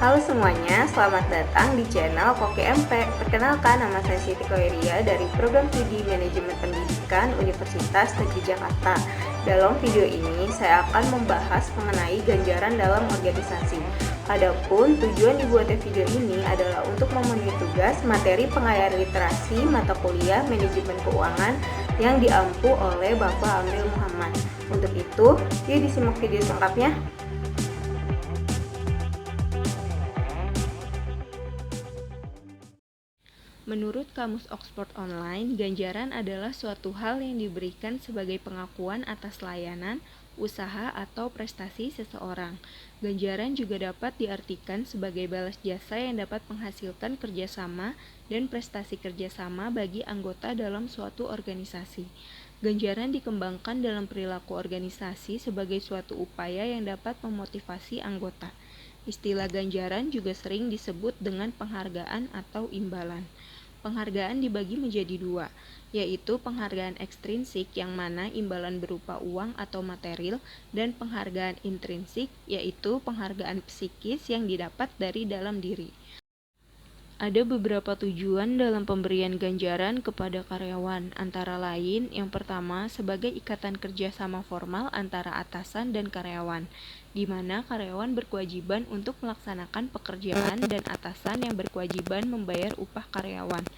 Halo semuanya, selamat datang di channel Koki MP. Perkenalkan, nama saya Siti Koiria dari Program Studi Manajemen Pendidikan Universitas Negeri Jakarta. Dalam video ini, saya akan membahas mengenai ganjaran dalam organisasi. Adapun tujuan dibuatnya video ini adalah untuk memenuhi tugas materi pengayaan literasi mata kuliah Manajemen Keuangan yang diampu oleh Bapak Amril Muhammad. Untuk itu, yuk disimak video selengkapnya. Menurut Kamus Oxford Online, ganjaran adalah suatu hal yang diberikan sebagai pengakuan atas layanan, usaha, atau prestasi seseorang. Ganjaran juga dapat diartikan sebagai balas jasa yang dapat menghasilkan kerjasama dan prestasi kerjasama bagi anggota dalam suatu organisasi. Ganjaran dikembangkan dalam perilaku organisasi sebagai suatu upaya yang dapat memotivasi anggota. Istilah ganjaran juga sering disebut dengan penghargaan atau imbalan. Penghargaan dibagi menjadi dua, yaitu penghargaan ekstrinsik yang mana imbalan berupa uang atau material, dan penghargaan intrinsik, yaitu penghargaan psikis yang didapat dari dalam diri. Ada beberapa tujuan dalam pemberian ganjaran kepada karyawan, antara lain yang pertama sebagai ikatan kerjasama formal antara atasan dan karyawan, di mana karyawan berkewajiban untuk melaksanakan pekerjaan dan atasan yang berkewajiban membayar upah karyawan.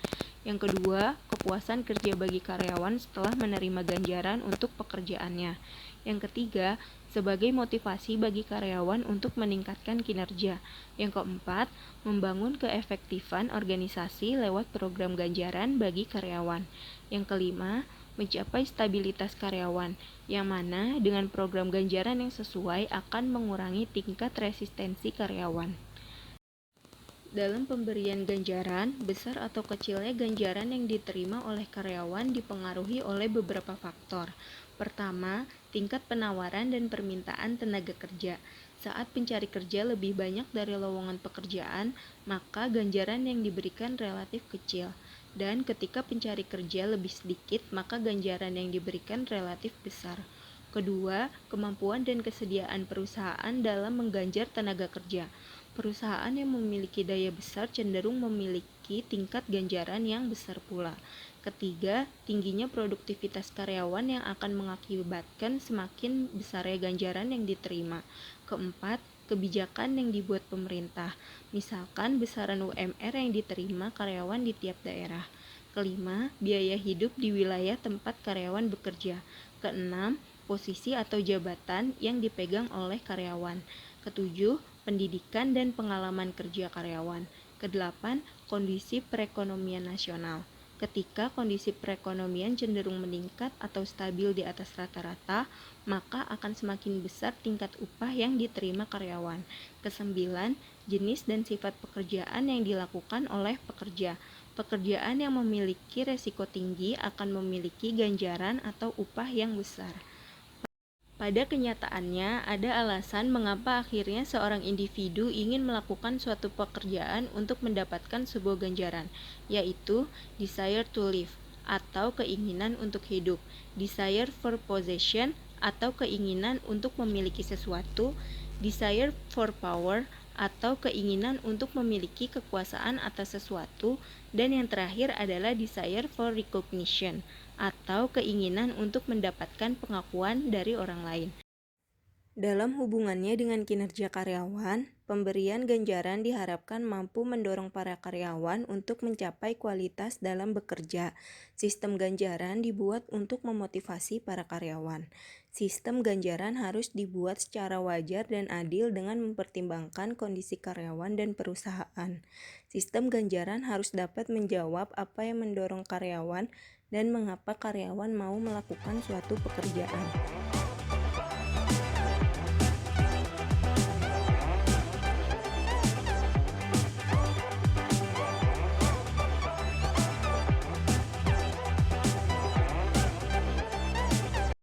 Yang kedua, kepuasan kerja bagi karyawan setelah menerima ganjaran untuk pekerjaannya. Yang ketiga, sebagai motivasi bagi karyawan untuk meningkatkan kinerja. Yang keempat, membangun keefektifan organisasi lewat program ganjaran bagi karyawan. Yang kelima, mencapai stabilitas karyawan, yang mana dengan program ganjaran yang sesuai akan mengurangi tingkat resistensi karyawan. Dalam pemberian ganjaran, besar atau kecilnya ganjaran yang diterima oleh karyawan dipengaruhi oleh beberapa faktor. Pertama, tingkat penawaran dan permintaan tenaga kerja. Saat pencari kerja lebih banyak dari lowongan pekerjaan, maka ganjaran yang diberikan relatif kecil. Dan ketika pencari kerja lebih sedikit, maka ganjaran yang diberikan relatif besar. Kedua, kemampuan dan kesediaan perusahaan dalam mengganjar tenaga kerja. Perusahaan yang memiliki daya besar cenderung memiliki tingkat ganjaran yang besar pula. Ketiga, tingginya produktivitas karyawan yang akan mengakibatkan semakin besarnya ganjaran yang diterima. Keempat, kebijakan yang dibuat pemerintah, misalkan besaran UMR yang diterima karyawan di tiap daerah. Kelima, biaya hidup di wilayah tempat karyawan bekerja. Keenam, posisi atau jabatan yang dipegang oleh karyawan. Ketujuh, pendidikan dan pengalaman kerja karyawan. Kedelapan, kondisi perekonomian nasional. Ketika kondisi perekonomian cenderung meningkat atau stabil di atas rata-rata, maka akan semakin besar tingkat upah yang diterima karyawan. Kesembilan, jenis dan sifat pekerjaan yang dilakukan oleh pekerja. Pekerjaan yang memiliki resiko tinggi akan memiliki ganjaran atau upah yang besar. Pada kenyataannya, ada alasan mengapa akhirnya seorang individu ingin melakukan suatu pekerjaan untuk mendapatkan sebuah ganjaran, yaitu desire to live atau keinginan untuk hidup, desire for possession atau keinginan untuk memiliki sesuatu, desire for power atau keinginan untuk memiliki kekuasaan atas sesuatu, dan yang terakhir adalah desire for recognition atau keinginan untuk mendapatkan pengakuan dari orang lain. Dalam hubungannya dengan kinerja karyawan, pemberian ganjaran diharapkan mampu mendorong para karyawan untuk mencapai kualitas dalam bekerja. Sistem ganjaran dibuat untuk memotivasi para karyawan. Sistem ganjaran harus dibuat secara wajar dan adil dengan mempertimbangkan kondisi karyawan dan perusahaan. Sistem ganjaran harus dapat menjawab apa yang mendorong karyawan dan mengapa karyawan mau melakukan suatu pekerjaan.